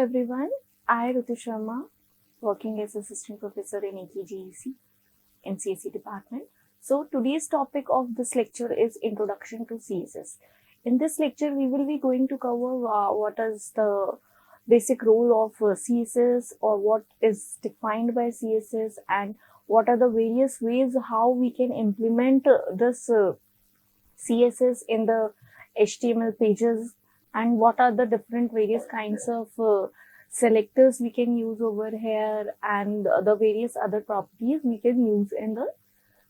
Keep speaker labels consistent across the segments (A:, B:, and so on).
A: everyone, I Ritu Sharma, working as assistant professor in AKGEC in CSE department. So today's topic of this lecture is Introduction to CSS. In this lecture, we will be going to cover what is the basic role of CSS or what is defined by CSS and what are the various ways how we can implement this CSS in the HTML pages and what are the different various kinds of selectors we can use over here and the various other properties we can use in the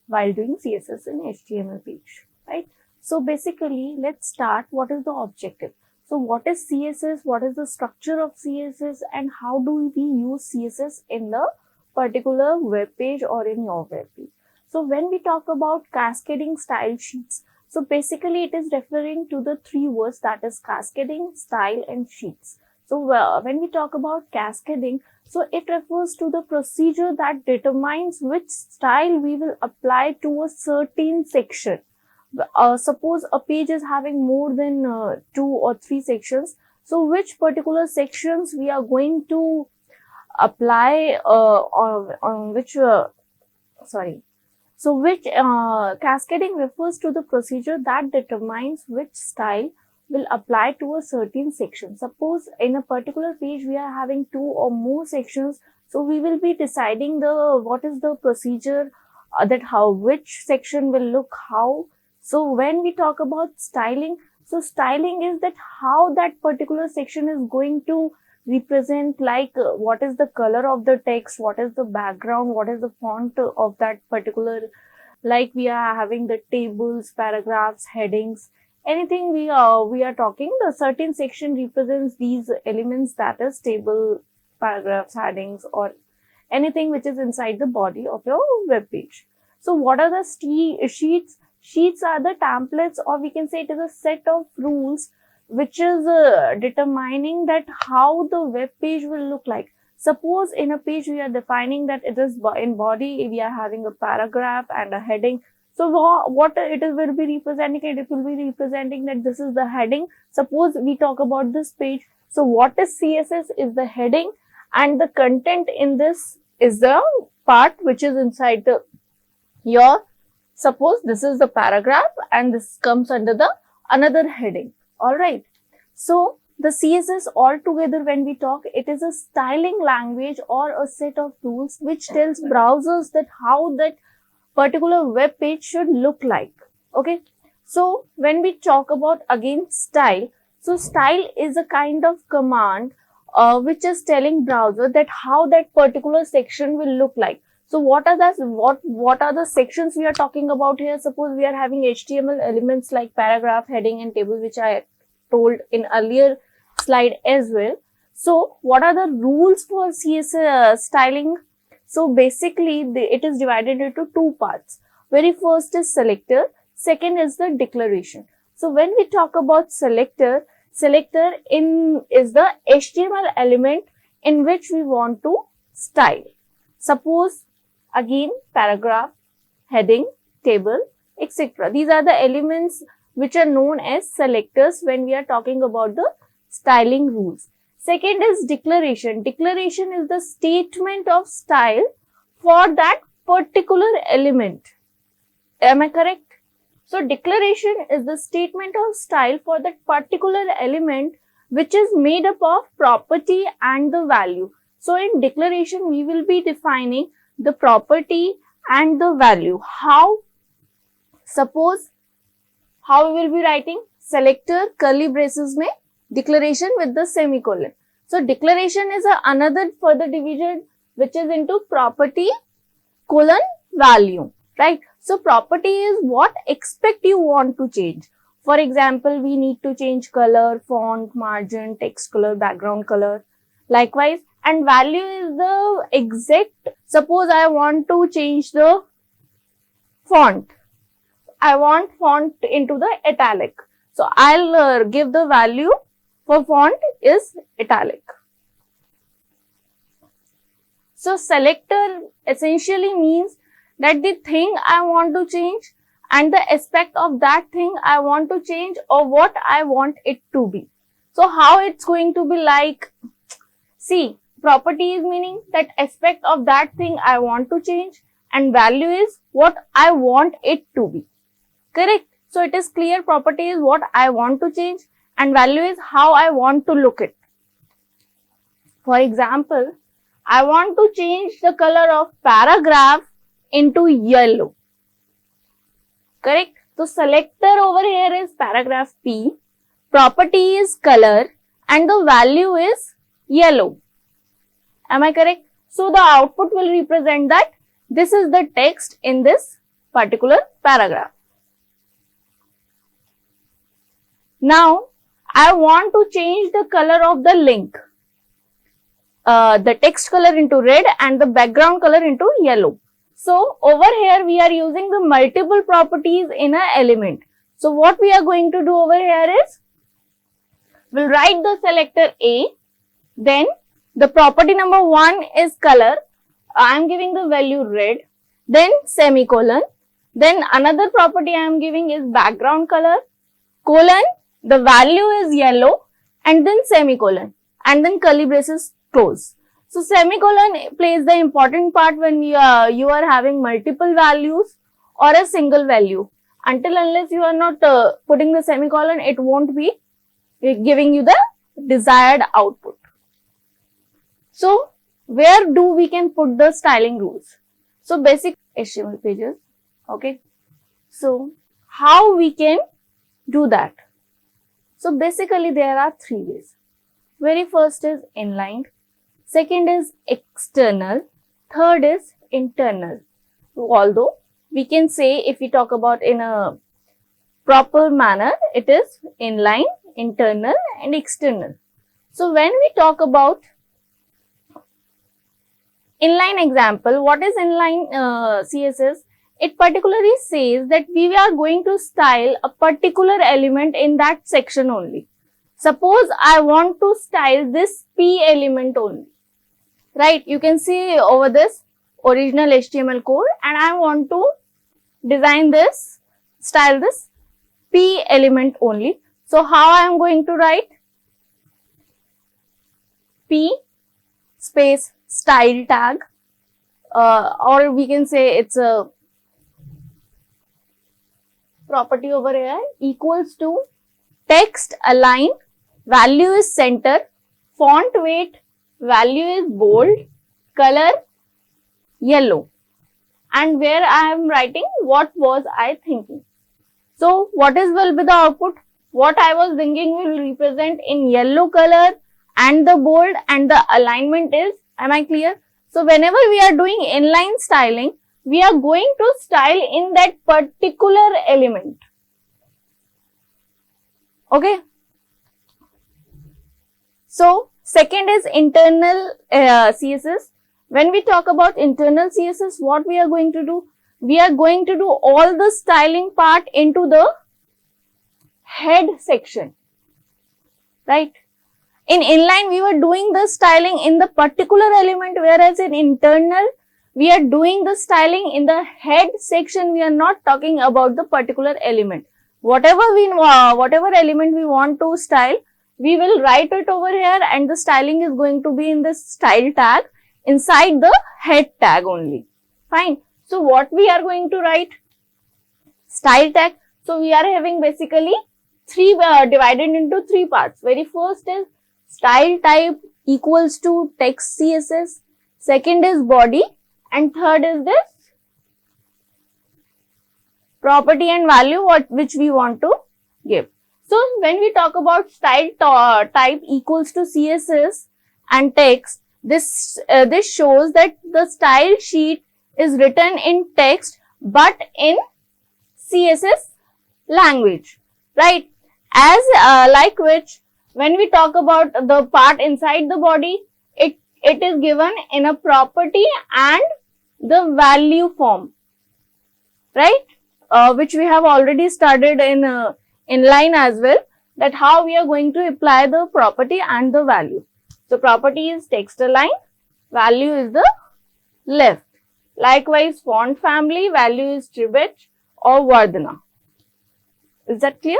A: while doing CSS in HTML page, right? So basically, let's start. What is the objective? So what is CSS? What is the structure of CSS and how do we use CSS in the particular web page or in your web page? So when we talk about cascading style sheets, so basically it is referring to the three words, that is cascading, style and sheets. So when we talk about cascading, so it refers to the procedure that determines which style we will apply to a certain section. Suppose a page is having more than 2 or 3 sections. So which particular sections we are going to apply on which So which cascading refers to the procedure that determines which style will apply to a certain section. Suppose in a particular page we are having 2 or more sections, so we will be deciding what is the procedure that which section will look how. So when we talk about styling, so styling is that how that particular section is going to represent, like what is the color of the text, what is the background, what is the font of that particular, like we are having the tables, paragraphs, headings, anything we are talking, the certain section represents these elements, that is table, paragraphs, headings or anything which is inside the body of your web page. So what are the sheets? Sheets are the templates, or we can say it is a set of rules which is determining that how the web page will look like. Suppose in a page we are defining that it is in body we are having a paragraph and a heading. So what it will be representing, it will be representing that this is the heading. Suppose we talk about this page. So what is CSS is the heading and the content in this is the part which is inside your, suppose this is the paragraph and this comes under the another heading. All right. So the CSS altogether, when we talk, it is a styling language or a set of rules which tells browsers that how that particular web page should look like. Okay. So when we talk about again style, so style is a kind of command which is telling browser that how that particular section will look like. So what are the sections we are talking about here? Suppose we are having HTML elements like paragraph, heading and table, which I told in earlier slide as well. So what are the rules for CSS styling? So basically it is divided into two parts. Very first is selector, second is the declaration. So when we talk about selector is the HTML element in which we want to style. Suppose again paragraph, heading, table, etc. These are the elements which are known as selectors when we are talking about the styling rules. Second is declaration. Declaration is the statement of style for that particular element. Am I correct? So declaration is the statement of style for that particular element which is made up of property and the value. So in declaration, we will be defining the property and the value. How? Suppose how we will be writing selector curly braces mein declaration with the semicolon. So declaration is another further division which is into property colon value, right? So property is what expect you want to change. For example, we need to change color, font, margin, text color, background color. Likewise, and value is the exact, suppose I want to change the font. I want font into the italic. So I'll give the value for font is italic. So selector essentially means that the thing I want to change and the aspect of that thing I want to change or what I want it to be. So how it's going to be like, See, property is meaning that aspect of that thing I want to change, and value is what I want it to be. Correct? So it is clear property is what I want to change and value is how I want to look it. For example, I want to change the color of paragraph into yellow. Correct? So selector over here is paragraph P, property is color and the value is yellow. Am I correct? So the output will represent that this is the text in this particular paragraph. Now, I want to change the color of the link. The text color into red and the background color into yellow. So, over here we are using the multiple properties in an element. So, what we are going to do over here is, we'll write the selector A, then the property number 1 is color, I am giving the value red, then semicolon, then another property I am giving is background color, colon, the value is yellow, and then semicolon, and then curly braces close. So, semicolon plays the important part when you are having multiple values or a single value. Until unless you are not putting the semicolon, it won't be giving you the desired output. So, where do we can put the styling rules? So, basic HTML pages. Okay. So, how we can do that? So, basically there are 3 ways. Very first is inline. Second is external, third is internal. Although we can say, if we talk about in a proper manner, it is inline, internal and external. So when we talk about inline example, what is inline CSS? It particularly says that we are going to style a particular element in that section only. Suppose I want to style this P element only. Right, you can see over this original HTML code and I want to design this, style this P element only. So, how I am going to write? P space style tag or we can say it's a property over here equals to text align, value is center, font weight, value is bold, color yellow, and where I am writing what was I thinking. So, what will be the output? What I was thinking will represent in yellow color and the bold and the alignment is, am I clear? So, whenever we are doing inline styling, we are going to style in that particular element. Okay. So, second is internal CSS. When we talk about internal CSS, what we are going to do? We are going to do all the styling part into the head section, right? In inline, we were doing the styling in the particular element, whereas in internal, we are doing the styling in the head section. We are not talking about the particular element. Whatever element we want to style, we will write it over here and the styling is going to be in this style tag inside the head tag only. Fine. So, what we are going to write? Style tag. So, we are having basically divided into 3 parts. Very first is style type equals to text CSS. Second is body and third is this property and value which we want to give. So, when we talk about style type equals to CSS and text, this shows that the style sheet is written in text but in CSS language, right? As like which, when we talk about the part inside the body, it is given in a property and the value form, right? Which we have already studied in inline as well, that how we are going to apply the property and the value. So, property is text align, value is the left. Likewise, font family, value is Tibet or Vardhana. Is that clear?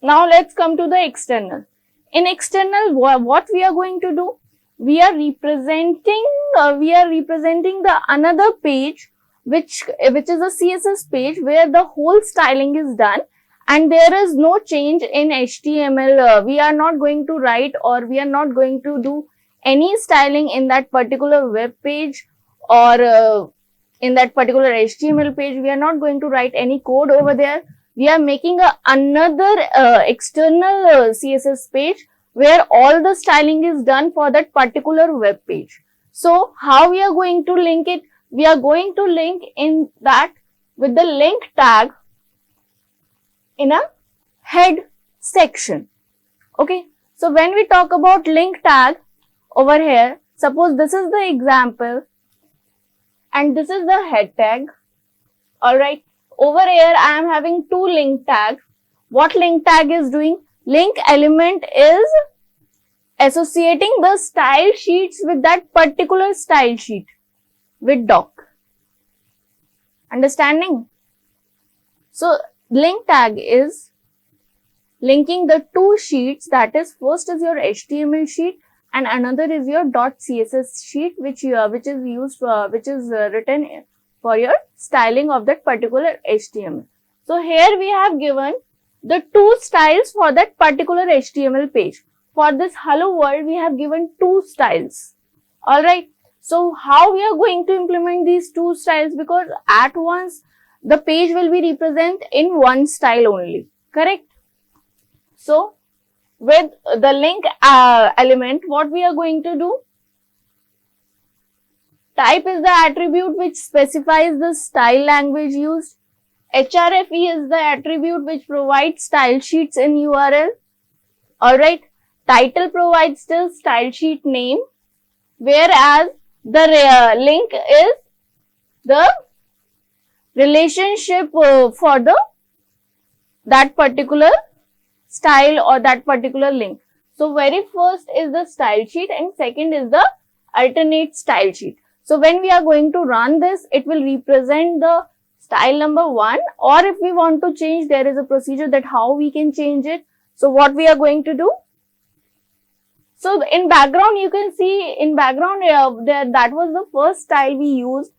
A: Now, let's come to the external. In external, what we are going to do? We are representing the another page which is a CSS page where the whole styling is done and there is no change in HTML. We are not going to write or we are not going to do any styling in that particular web page or in that particular HTML page. We are not going to write any code over there. We are making another external CSS page where all the styling is done for that particular web page. So, how we are going to link it? We are going to link in that with the link tag in a head section. Okay. So, when we talk about link tag over here, suppose this is the example and this is the head tag. Alright. Over here, I am having two link tags. What link tag is doing? Link element is associating the style sheets with that particular style sheet with doc. Understanding? So, link tag is linking the two sheets, that is, first is your HTML sheet and another is your .css sheet which is written for your styling of that particular HTML. So, here we have given the two styles for that particular HTML page. For this hello world, we have given two styles. Alright. So, how we are going to implement these two styles? Because at once, the page will be represented in one style only. Correct? So, with the link element, what we are going to do? Type is the attribute which specifies the style language used. href is the attribute which provides style sheets in URL. Alright. Title provides the style sheet name, whereas the link is the relationship for that particular style or that particular link. So, very first is the style sheet and second is the alternate style sheet. So, when we are going to run this, it will represent the style number 1, or if we want to change, there is a procedure that how we can change it. So, what we are going to do? So, in background, you can see in background that was the first style we used.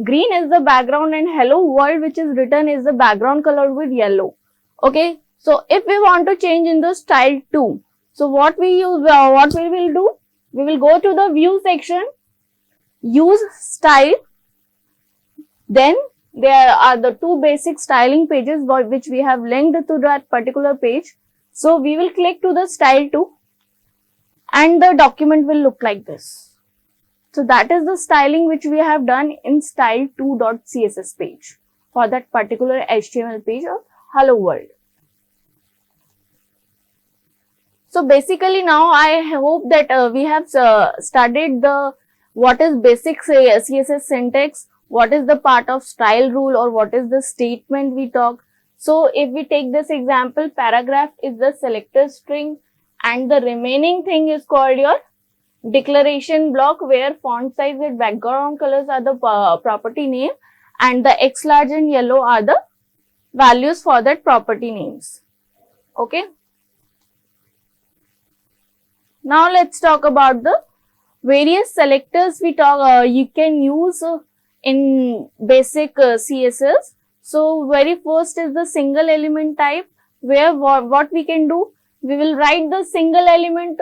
A: Green is the background and hello world which is written is the background colored with yellow. Okay. So, if we want to change in the style 2, so what we will do? We will go to the view section, use style, then there are the two basic styling pages which we have linked to that particular page. So, we will click to the style 2 and the document will look like this. So, that is the styling which we have done in style2.css page for that particular HTML page of hello world. So, basically now I hope that we have studied what is basic CSS syntax, what is the part of style rule or what is the statement we talk. So, if we take this example, paragraph is the selector string and the remaining thing is called your declaration block where font size and background colors are the property name and the X large and yellow are the values for that property names. Okay. Now, let's talk about the various selectors you can use in basic CSS. So, very first is the single element type where what we can do? We will write the single element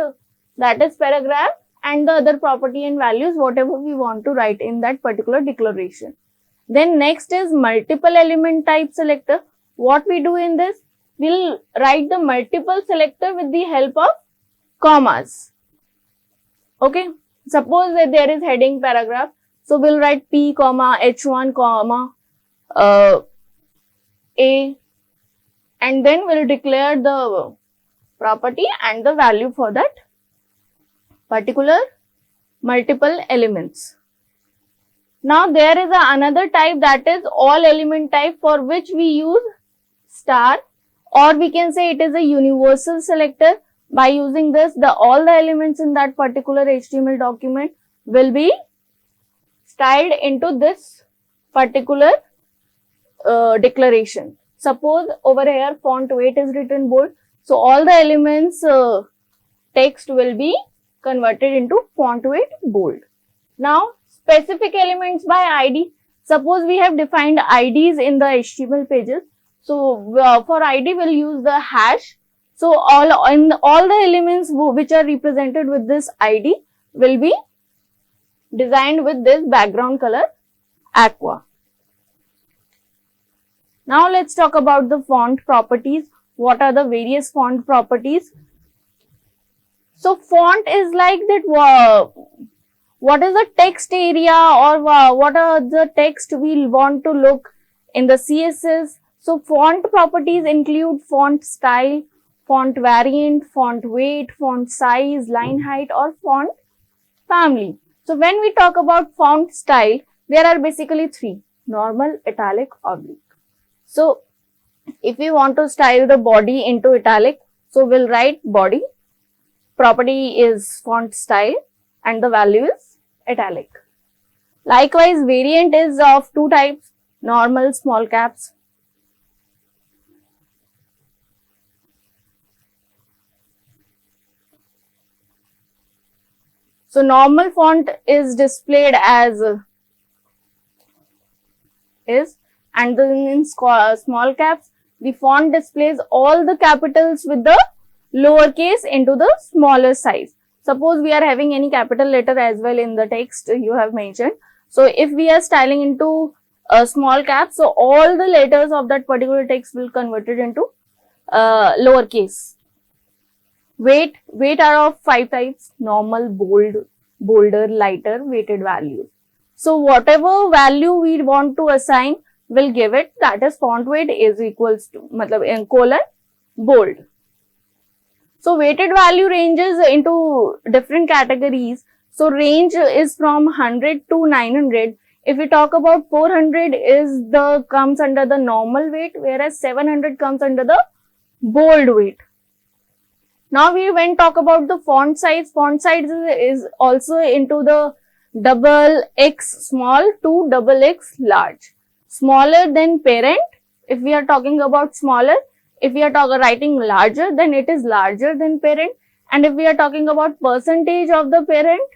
A: that is paragraph and the other property and values whatever we want to write in that particular declaration. Then next is multiple element type selector. What we do in this? We will write the multiple selector with the help of commas. Okay. Suppose that there is heading paragraph. So, we will write P, H1, A and then we will declare the property and the value for that particular multiple elements. Now, there is another type that is all element type for which we use star or we can say it is a universal selector. By using this, all the elements in that particular HTML document will be styled into this particular declaration. Suppose over here font weight is written bold. So, all the elements text will be converted into font weight bold. Now, specific elements by ID. Suppose we have defined IDs in the HTML pages. So, for ID we'll use the hash. So, all the elements which are represented with this ID will be designed with this background color aqua. Now, let's talk about the font properties. What are the various font properties? So, font is like that, what is the text area, or what are the text we want to look in the CSS. So, font properties include font style, font variant, font weight, font size, line height, or font family. So, when we talk about font style, there are basically three: normal, italic, oblique. So, if we want to style the body into italic, so we'll write body, property is font style, and the value is italic. Likewise, variant is of two types: normal, small caps. So, normal font is displayed as is, and then in small caps, the font displays all the capitals with the lowercase into the smaller size. Suppose we are having any capital letter as well in the text you have mentioned. So, if we are styling into a small cap, so all the letters of that particular text will converted into lowercase. Weight are of 5 types: normal, bold, bolder, lighter, weighted values. So, whatever value we want to assign, will give it, that is font weight is equals to colon bold. So, weighted value ranges into different categories. So, range is from 100 to 900. If we talk about 400 comes under the normal weight, whereas 700 comes under the bold weight. Now, when talk about the font size is also into the double X small to double X large. Smaller than parent, if we are talking about smaller. If we are writing larger, then it is larger than parent. And if we are talking about percentage of the parent,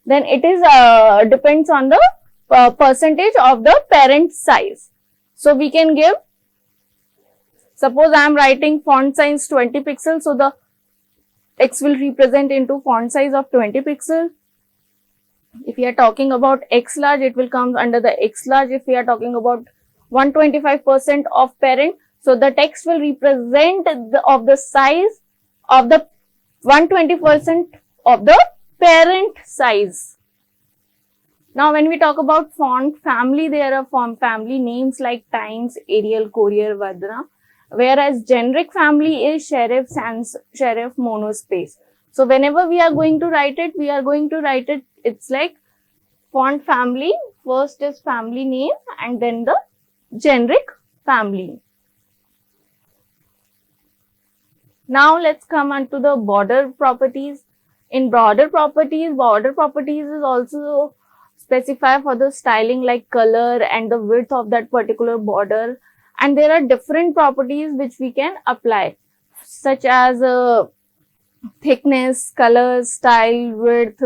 A: then it is depends on the percentage of the parent size. So, we can give, suppose I am writing font size 20 pixels, so the X will represent into font size of 20 pixels. If we are talking about X large, it will come under the X large. If we are talking about 125% of parent, so the text will represent the size of the 120% of the parent size. Now, when we talk about font family, there are font family names like Times, Arial, Courier, Vadna, whereas generic family is serif, sans serif, monospace. So, whenever we are going to write it, it's like font family, first is family name and then the generic family. Now, let's come on to the border properties. In border properties is also specify for the styling like color and the width of that particular border. And there are different properties which we can apply, such as thickness, color, style, width,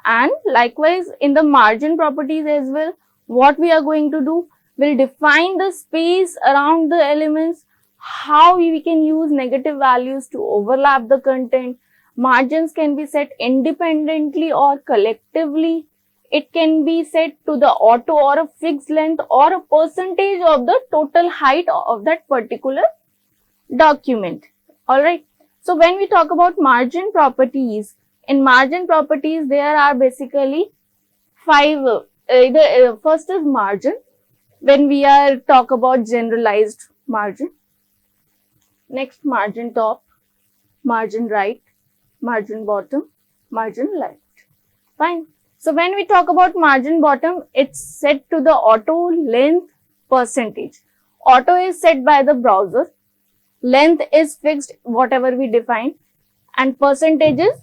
A: and likewise in the margin properties as well. What we are going to do, we'll define the space around the elements, how we can use negative values to overlap the content. Margins can be set independently or collectively. It can be set to the auto or a fixed length or a percentage of the total height of that particular document. Alright. So, when we talk about margin properties, in margin properties there are basically 5. First is margin, when we are talk about generalized margin. Next, margin top, margin right, margin bottom, margin left. Fine. So, when we talk about margin bottom, it's set to the auto length percentage. Auto is set by the browser. Length is fixed, whatever we define, and percentage is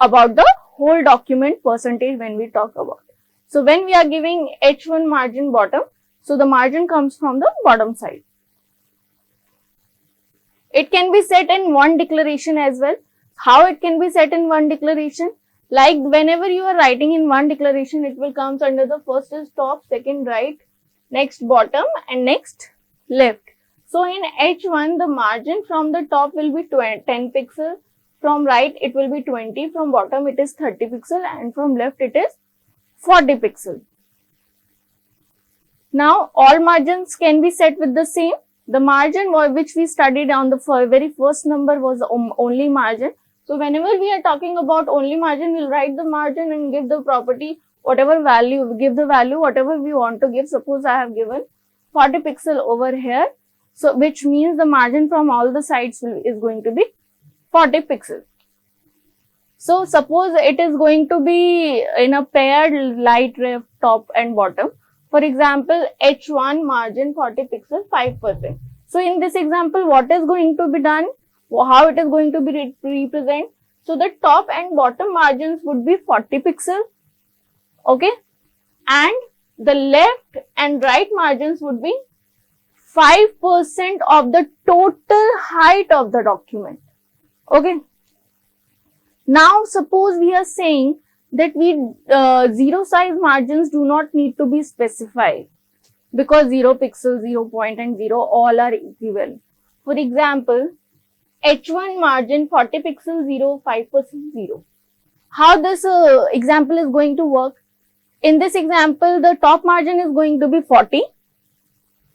A: about the whole document percentage when we talk about. So, when we are giving H1 margin bottom, so the margin comes from the bottom side. It can be set in one declaration as well. How it can be set in one declaration? Like whenever you are writing in one declaration, it will comes under the first is top, second right, next bottom and next left. So in H1, the margin from the top will be 10 pixel, from right it will be 20, from bottom it is 30 pixel and from left it is 40 pixel. Now all margins can be set with the same. The margin which we studied on the very first number was only margin. So whenever we are talking about only margin, we'll write the margin and give the property whatever value, give the value whatever we want to give. Suppose I have given 40 pixel over here. So which means the margin from all the sides is going to be 40 pixel. So suppose it is going to be in a paired light left, top and bottom. For example, H1 margin 40 pixel 5%. So in this example, what is going to be done? How it is going to be represent? So the top and bottom margins would be 40 pixel. Okay. And the left and right margins would be 5% of the total height of the document. Okay. Now suppose we are saying that zero size margins do not need to be specified because 0 pixel, 0 point and 0 all are equivalent. For example, H1 margin 40 pixel 0, 5% 0. How this example is going to work? In this example, the top margin is going to be 40,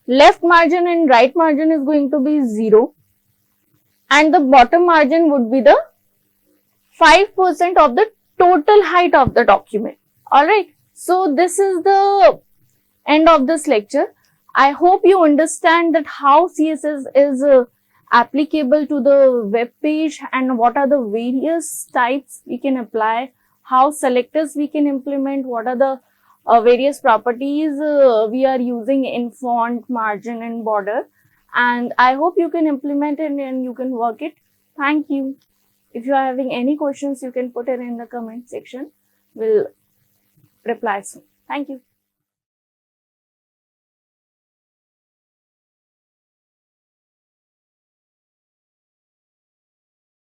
A: left margin and right margin is going to be 0 and the bottom margin would be the 5% of the total height of the document. Alright, so this is the end of this lecture. I hope you understand that how CSS is applicable to the web page and what are the various types we can apply, how selectors we can implement, what are the various properties we are using in font, margin and border. And I hope you can implement it and you can work it. Thank you. If you are having any questions, you can put it in the comment section. We'll reply soon. Thank you.